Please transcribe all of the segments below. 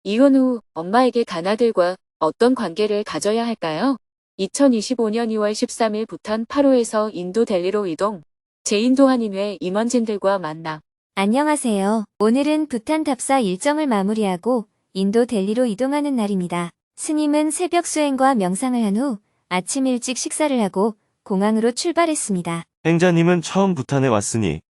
이혼 후 엄마에게 간 아들과 어떤 관계를 가져야 할까요? 2025년 2월 13일 부탄 파로에서 인도 델리로 이동. 제2도 한인회 임원진들과 만남. 안녕하세요. 오늘은 부탄 답사 일정을 마무리하고 인도 델리로 이동하는 날입니다. 스님은 새벽 수행과 명상을 한 후 아침 일찍 식사를 하고 공항으로 출발했습니다. 행자님은 처음 부탄에 왔으니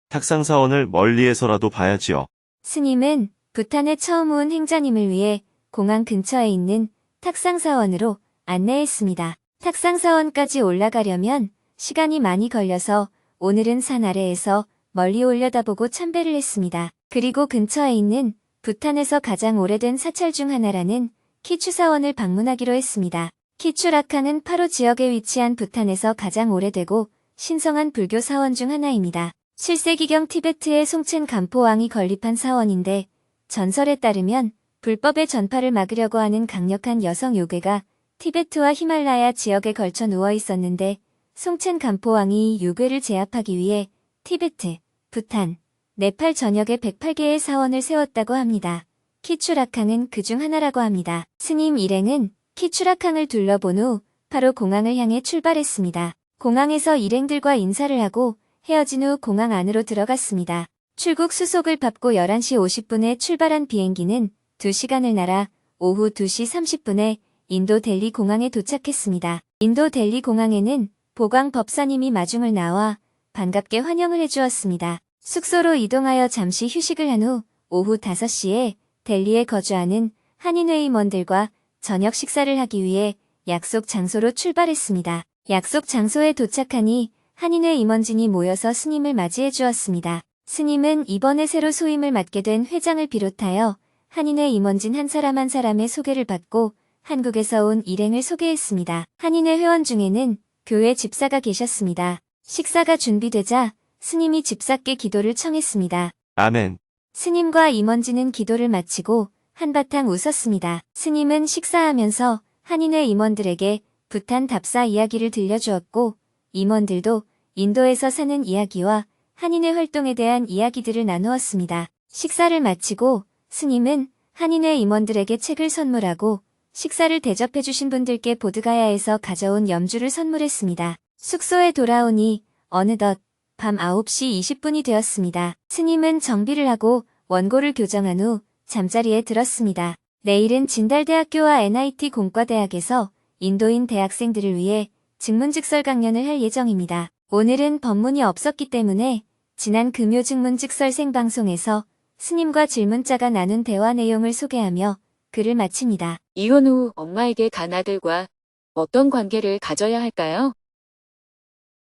탁상사원을 멀리에서라도 봐야지요. 스님은 부탄에 처음 온 행자님을 위해 공항 근처에 있는 탁상사원으로 안내했습니다. 탁상사원까지 올라가려면 시간이 많이 걸려서 오늘은 산 아래에서 멀리 올려다보고 참배를 했습니다. 그리고 근처에 있는 부탄에서 가장 오래된 사찰 중 하나라는 키추사원을 방문하기로 했습니다. 키추라캉은 파로 지역에 위치한 부탄에서 가장 오래되고 신성한 불교 사원 중 하나입니다. 7세기경 티베트의 송첸 간포왕이 건립한 사원인데 전설에 따르면 불법의 전파를 막으려고 하는 강력한 여성 요괴가 티베트와 히말라야 지역에 걸쳐 누워 있었는데 송첸 간포왕이 이 요괴를 제압하기 위해 티베트, 부탄, 네팔 전역에 108개의 사원을 세웠다고 합니다. 키추라캉은 그 중 하나라고 합니다. 스님 일행은 키추라캉을 둘러본 후 바로 공항을 향해 출발했습니다. 공항에서 일행들과 인사를 하고 헤어진 후 공항 안으로 들어갔습니다. 출국 수속을 받고 11시 50분에 출발한 비행기는 2시간을 날아 오후 2시 30분에 인도 델리 공항에 도착했습니다. 인도 델리 공항에는 보광 법사님이 마중을 나와 반갑게 환영을 해주었습니다. 숙소로 이동하여 잠시 휴식을 한 후 오후 5시에 델리에 거주하는 한인회 임원들과 저녁 식사를 하기 위해 약속 장소로 출발했습니다. 약속 장소에 도착하니 한인회 임원진이 모여서 스님을 맞이해 주었습니다. 스님은 이번에 새로 소임을 맡게 된 회장을 비롯하여 한인회 임원진 한 사람 한 사람의 소개를 받고 한국에서 온 일행을 소개했습니다. 한인회 회원 중에는 교회 집사가 계셨습니다. 식사가 준비되자 스님이 집사께 기도를 청했습니다. 아멘. 스님과 임원진은 기도를 마치고 한바탕 웃었습니다. 스님은 식사하면서 한인회 임원들에게 부탄 답사 이야기를 들려주었고 임원들도 인도에서 사는 이야기와 한인회 활동에 대한 이야기들을 나누었습니다. 식사를 마치고 스님은 한인회 임원들에게 책을 선물하고 식사를 대접해주신 분들께 보드가야에서 가져온 염주를 선물했습니다. 숙소에 돌아오니 어느덧 밤 9시 20분이 되었습니다. 스님은 정비를 하고 원고를 교정한 후 잠자리에 들었습니다. 내일은 진달대학교와 NIT 공과대학에서 인도인 대학생들을 위해 증문즉설 강연을 할 예정입니다. 오늘은 법문이 없었기 때문에 지난 금요 증문즉설 생방송에서 스님과 질문자가 나눈 대화 내용을 소개하며 글을 마칩니다. 이혼 후 엄마에게 간 아들과 어떤 관계를 가져야 할까요?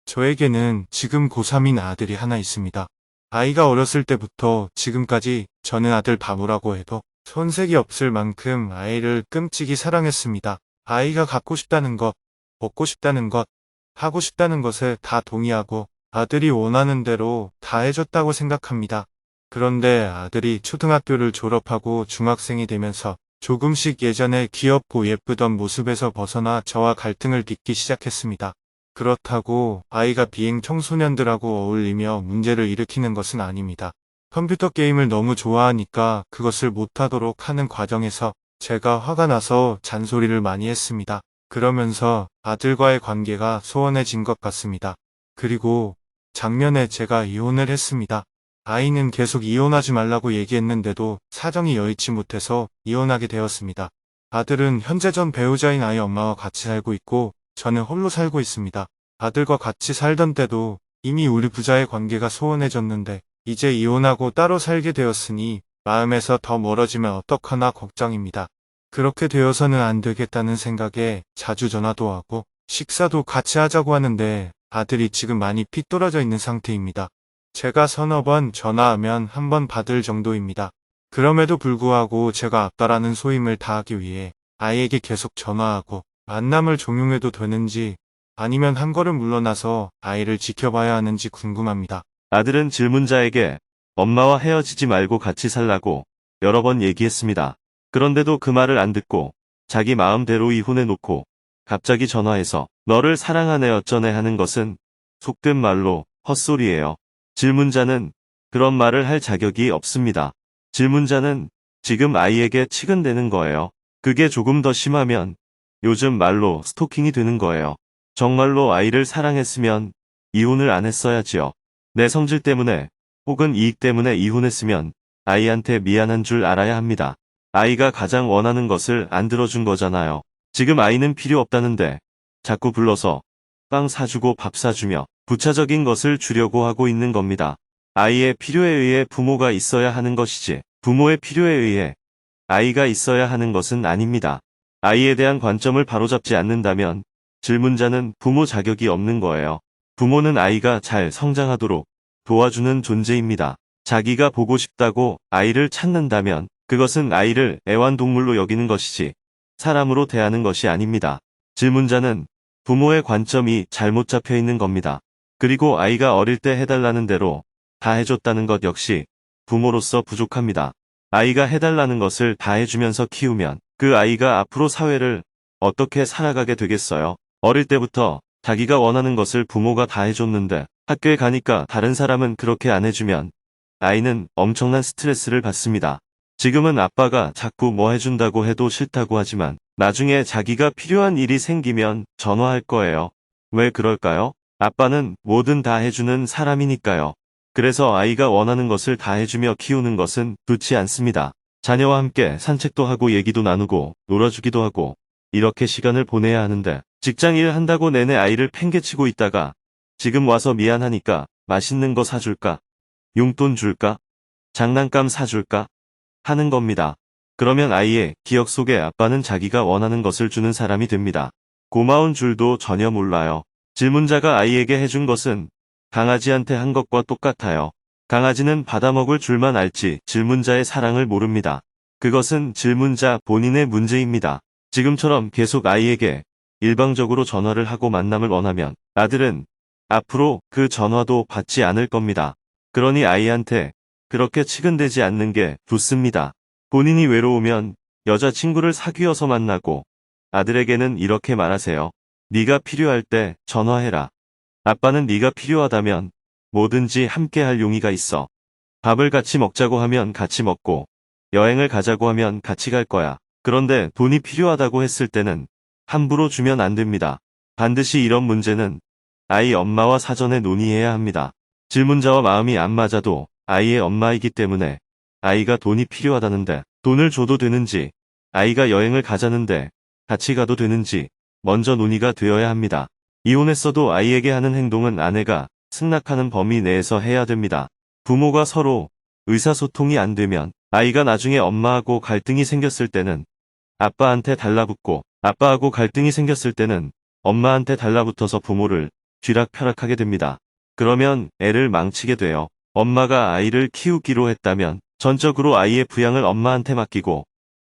저에게는 지금 고3인 아들이 하나 있습니다. 아이가 어렸을 때부터 지금까지 저는 아들 바보라고 해도 손색이 없을 만큼 아이를 끔찍이 사랑했습니다. 아이가 갖고 싶다는 것, 먹고 싶다는 것, 하고 싶다는 것에 다 동의하고 아들이 원하는 대로 다 해줬다고 생각합니다. 그런데 아들이 초등학교를 졸업하고 중학생이 되면서 조금씩 예전에 귀엽고 예쁘던 모습에서 벗어나 저와 갈등을 빚기 시작했습니다. 그렇다고 아이가 비행 청소년들하고 어울리며 문제를 일으키는 것은 아닙니다. 컴퓨터 게임을 너무 좋아하니까 그것을 못하도록 하는 과정에서 제가 화가 나서 잔소리를 많이 했습니다. 그러면서 아들과의 관계가 소원해진 것 같습니다. 그리고 작년에 제가 이혼을 했습니다. 아이는 계속 이혼하지 말라고 얘기했는데도 사정이 여의치 못해서 이혼하게 되었습니다. 아들은 현재 전 배우자인 아이 엄마와 같이 살고 있고 저는 홀로 살고 있습니다. 아들과 같이 살던 때도 이미 우리 부자의 관계가 소원해졌는데 이제 이혼하고 따로 살게 되었으니 마음에서 더 멀어지면 어떡하나 걱정입니다. 그렇게 되어서는 안 되겠다는 생각에 자주 전화도 하고 식사도 같이 하자고 하는데 아들이 지금 많이 삐뚤어져 있는 상태입니다. 제가 서너 번 전화하면 한 번 받을 정도입니다. 그럼에도 불구하고 제가 아빠라는 소임을 다하기 위해 아이에게 계속 전화하고 만남을 종용해도 되는지 아니면 한 걸음 물러나서 아이를 지켜봐야 하는지 궁금합니다. 아들은 질문자에게 엄마와 헤어지지 말고 같이 살라고 여러 번 얘기했습니다. 그런데도 그 말을 안 듣고 자기 마음대로 이혼해 놓고 갑자기 전화해서 너를 사랑하네 어쩌네 하는 것은 속된 말로 헛소리예요. 질문자는 그런 말을 할 자격이 없습니다. 질문자는 지금 아이에게 치근대는 거예요. 그게 조금 더 심하면 요즘 말로 스토킹이 되는 거예요. 정말로 아이를 사랑했으면 이혼을 안 했어야지요. 내 성질 때문에 혹은 이익 때문에 이혼했으면 아이한테 미안한 줄 알아야 합니다. 아이가 가장 원하는 것을 안 들어준 거잖아요. 지금 아이는 필요 없다는데 자꾸 불러서 빵 사주고 밥 사주며 부차적인 것을 주려고 하고 있는 겁니다. 아이의 필요에 의해 부모가 있어야 하는 것이지 부모의 필요에 의해 아이가 있어야 하는 것은 아닙니다. 아이에 대한 관점을 바로잡지 않는다면 질문자는 부모 자격이 없는 거예요. 부모는 아이가 잘 성장하도록 도와주는 존재입니다. 자기가 보고 싶다고 아이를 찾는다면 그것은 아이를 애완동물로 여기는 것이지 사람으로 대하는 것이 아닙니다. 질문자는 부모의 관점이 잘못 잡혀 있는 겁니다. 그리고 아이가 어릴 때 해달라는 대로 다 해줬다는 것 역시 부모로서 부족합니다. 아이가 해달라는 것을 다 해주면서 키우면 그 아이가 앞으로 사회를 어떻게 살아가게 되겠어요? 어릴 때부터 자기가 원하는 것을 부모가 다 해줬는데 학교에 가니까 다른 사람은 그렇게 안 해주면 아이는 엄청난 스트레스를 받습니다. 지금은 아빠가 자꾸 뭐 해준다고 해도 싫다고 하지만 나중에 자기가 필요한 일이 생기면 전화할 거예요. 왜 그럴까요? 아빠는 뭐든 다 해주는 사람이니까요. 그래서 아이가 원하는 것을 다 해주며 키우는 것은 좋지 않습니다. 자녀와 함께 산책도 하고 얘기도 나누고 놀아주기도 하고 이렇게 시간을 보내야 하는데 직장 일 한다고 내내 아이를 팽개치고 있다가 지금 와서 미안하니까 맛있는 거 사줄까? 용돈 줄까? 장난감 사줄까? 하는 겁니다. 그러면 아이의 기억 속에 아빠는 자기가 원하는 것을 주는 사람이 됩니다. 고마운 줄도 전혀 몰라요. 질문자가 아이에게 해준 것은 강아지한테 한 것과 똑같아요. 강아지는 받아먹을 줄만 알지 질문자의 사랑을 모릅니다. 그것은 질문자 본인의 문제입니다. 지금처럼 계속 아이에게 일방적으로 전화를 하고 만남을 원하면 아들은 앞으로 그 전화도 받지 않을 겁니다. 그러니 아이한테 그렇게 치근대지 않는 게 좋습니다. 본인이 외로우면 여자친구를 사귀어서 만나고 아들에게는 이렇게 말하세요. 네가 필요할 때 전화해라. 아빠는 네가 필요하다면 뭐든지 함께 할 용의가 있어. 밥을 같이 먹자고 하면 같이 먹고 여행을 가자고 하면 같이 갈 거야. 그런데 돈이 필요하다고 했을 때는 함부로 주면 안 됩니다. 반드시 이런 문제는 아이 엄마와 사전에 논의해야 합니다. 질문자와 마음이 안 맞아도 아이의 엄마이기 때문에 아이가 돈이 필요하다는데 돈을 줘도 되는지, 아이가 여행을 가자는데 같이 가도 되는지 먼저 논의가 되어야 합니다. 이혼했어도 아이에게 하는 행동은 아내가 승낙하는 범위 내에서 해야 됩니다. 부모가 서로 의사소통이 안 되면 아이가 나중에 엄마하고 갈등이 생겼을 때는 아빠한테 달라붙고 아빠하고 갈등이 생겼을 때는 엄마한테 달라붙어서 부모를 쥐락펴락하게 됩니다. 그러면 애를 망치게 돼요. 엄마가 아이를 키우기로 했다면 전적으로 아이의 부양을 엄마한테 맡기고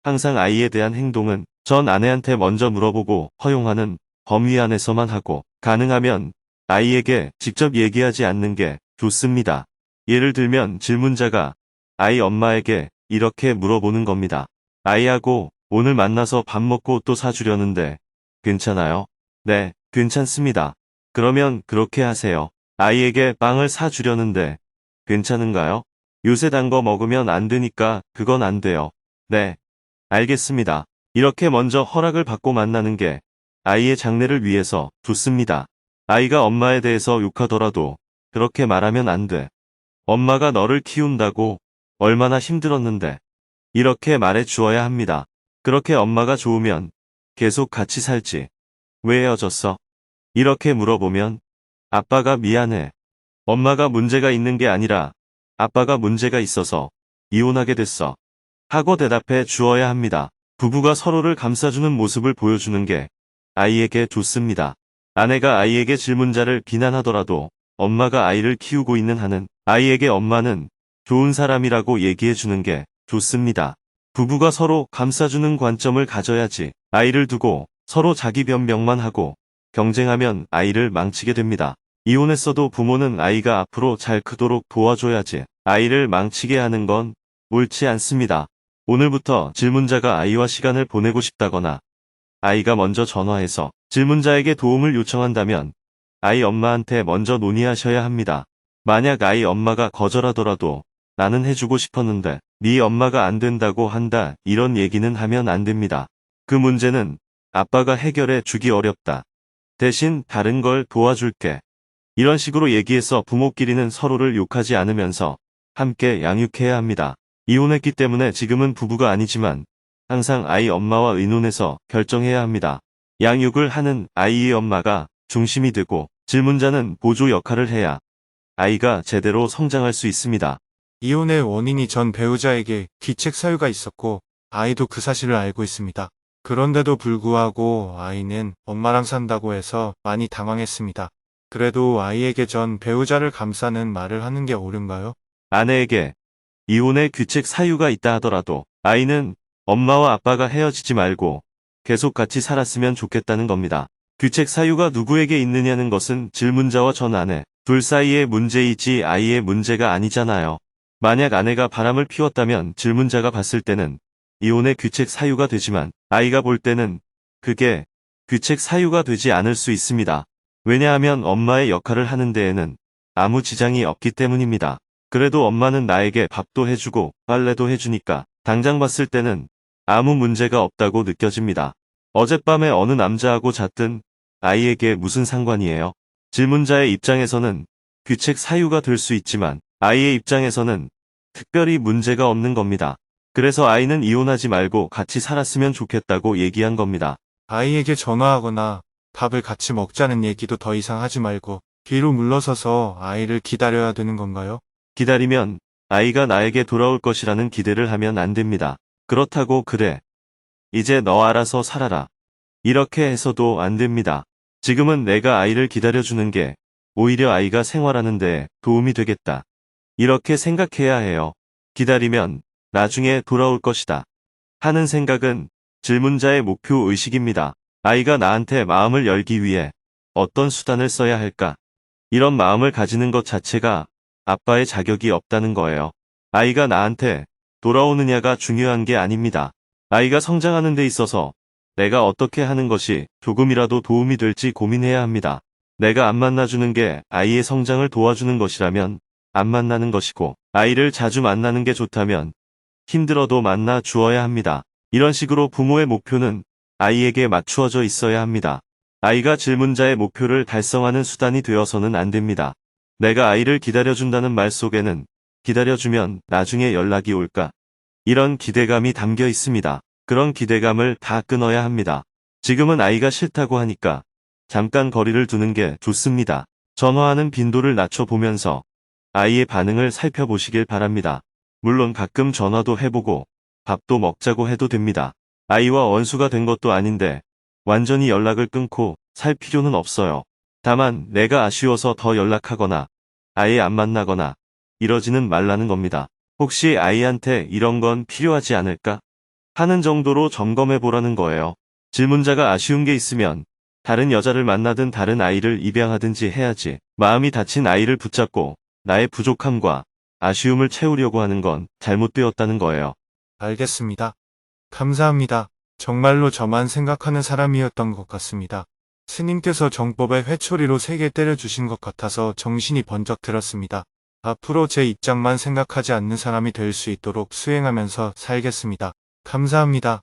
항상 아이에 대한 행동은 전 아내한테 먼저 물어보고 허용하는 범위 안에서만 하고 가능하면 아이에게 직접 얘기하지 않는 게 좋습니다. 예를 들면 질문자가 아이 엄마에게 이렇게 물어보는 겁니다. 아이하고 오늘 만나서 밥 먹고 옷도 사주려는데 괜찮아요? 네, 괜찮습니다. 그러면 그렇게 하세요. 아이에게 빵을 사주려는데 괜찮은가요? 요새 단 거 먹으면 안 되니까 그건 안 돼요. 네, 알겠습니다. 이렇게 먼저 허락을 받고 만나는 게 아이의 장래를 위해서 좋습니다. 아이가 엄마에 대해서 욕하더라도 그렇게 말하면 안 돼. 엄마가 너를 키운다고 얼마나 힘들었는데 이렇게 말해 주어야 합니다. 그렇게 엄마가 좋으면 계속 같이 살지. 왜 헤어졌어? 이렇게 물어보면 아빠가 미안해. 엄마가 문제가 있는 게 아니라 아빠가 문제가 있어서 이혼하게 됐어. 하고 대답해 주어야 합니다. 부부가 서로를 감싸주는 모습을 보여주는 게 아이에게 좋습니다. 아내가 아이에게 질문자를 비난하더라도 엄마가 아이를 키우고 있는 한은 아이에게 엄마는 좋은 사람이라고 얘기해 주는 게 좋습니다. 부부가 서로 감싸주는 관점을 가져야지 아이를 두고 서로 자기 변명만 하고 경쟁하면 아이를 망치게 됩니다. 이혼했어도 부모는 아이가 앞으로 잘 크도록 도와줘야지 아이를 망치게 하는 건 옳지 않습니다. 오늘부터 질문자가 아이와 시간을 보내고 싶다거나 아이가 먼저 전화해서 질문자에게 도움을 요청한다면 아이 엄마한테 먼저 논의하셔야 합니다. 만약 아이 엄마가 거절하더라도 나는 해주고 싶었는데 네 엄마가 안 된다고 한다 이런 얘기는 하면 안 됩니다. 그 문제는 아빠가 해결해 주기 어렵다. 대신 다른 걸 도와줄게. 이런 식으로 얘기해서 부모끼리는 서로를 욕하지 않으면서 함께 양육해야 합니다. 이혼했기 때문에 지금은 부부가 아니지만 항상 아이 엄마와 의논해서 결정해야 합니다. 양육을 하는 아이의 엄마가 중심이 되고 질문자는 보조 역할을 해야 아이가 제대로 성장할 수 있습니다. 이혼의 원인이 전 배우자에게 기책 사유가 있었고 아이도 그 사실을 알고 있습니다. 그런데도 불구하고 아이는 엄마랑 산다고 해서 많이 당황했습니다. 그래도 아이에게 전 배우자를 감싸는 말을 하는 게 옳은가요? 아내에게 이혼의 규칙 사유가 있다 하더라도 아이는 엄마와 아빠가 헤어지지 말고 계속 같이 살았으면 좋겠다는 겁니다. 규칙 사유가 누구에게 있느냐는 것은 질문자와 전 아내 둘 사이의 문제이지 아이의 문제가 아니잖아요. 만약 아내가 바람을 피웠다면 질문자가 봤을 때는 이혼의 규칙 사유가 되지만 아이가 볼 때는 그게 규칙 사유가 되지 않을 수 있습니다. 왜냐하면 엄마의 역할을 하는 데에는 아무 지장이 없기 때문입니다. 그래도 엄마는 나에게 밥도 해주고 빨래도 해주니까 당장 봤을 때는 아무 문제가 없다고 느껴집니다. 어젯밤에 어느 남자하고 잤든 아이에게 무슨 상관이에요? 질문자의 입장에서는 규칙 사유가 될 수 있지만 아이의 입장에서는 특별히 문제가 없는 겁니다. 그래서 아이는 이혼하지 말고 같이 살았으면 좋겠다고 얘기한 겁니다. 아이에게 전화하거나 밥을 같이 먹자는 얘기도 더 이상 하지 말고 뒤로 물러서서 아이를 기다려야 되는 건가요? 기다리면 아이가 나에게 돌아올 것이라는 기대를 하면 안 됩니다. 그렇다고 그래. 이제 너 알아서 살아라. 이렇게 해서도 안 됩니다. 지금은 내가 아이를 기다려주는 게 오히려 아이가 생활하는 데 도움이 되겠다. 이렇게 생각해야 해요. 기다리면 나중에 돌아올 것이다. 하는 생각은 질문자의 목표 의식입니다. 아이가 나한테 마음을 열기 위해 어떤 수단을 써야 할까? 이런 마음을 가지는 것 자체가 아빠의 자격이 없다는 거예요. 아이가 나한테 돌아오느냐가 중요한 게 아닙니다. 아이가 성장하는 데 있어서 내가 어떻게 하는 것이 조금이라도 도움이 될지 고민해야 합니다. 내가 안 만나주는 게 아이의 성장을 도와주는 것이라면 안 만나는 것이고 아이를 자주 만나는 게 좋다면 힘들어도 만나 주어야 합니다. 이런 식으로 부모의 목표는 아이에게 맞추어져 있어야 합니다. 아이가 질문자의 목표를 달성하는 수단이 되어서는 안 됩니다. 내가 아이를 기다려준다는 말 속에는 기다려주면 나중에 연락이 올까? 이런 기대감이 담겨 있습니다. 그런 기대감을 다 끊어야 합니다. 지금은 아이가 싫다고 하니까 잠깐 거리를 두는 게 좋습니다. 전화하는 빈도를 낮춰보면서 아이의 반응을 살펴보시길 바랍니다. 물론 가끔 전화도 해보고 밥도 먹자고 해도 됩니다. 아이와 원수가 된 것도 아닌데 완전히 연락을 끊고 살 필요는 없어요. 다만 내가 아쉬워서 더 연락하거나 아예 안 만나거나 이러지는 말라는 겁니다. 혹시 아이한테 이런 건 필요하지 않을까? 하는 정도로 점검해 보라는 거예요. 질문자가 아쉬운 게 있으면 다른 여자를 만나든 다른 아이를 입양하든지 해야지. 마음이 다친 아이를 붙잡고 나의 부족함과 아쉬움을 채우려고 하는 건 잘못되었다는 거예요. 알겠습니다. 감사합니다. 정말로 저만 생각하는 사람이었던 것 같습니다. 스님께서 정법에 회초리로 3개 때려주신 것 같아서 정신이 번쩍 들었습니다. 앞으로 제 입장만 생각하지 않는 사람이 될 수 있도록 수행하면서 살겠습니다. 감사합니다.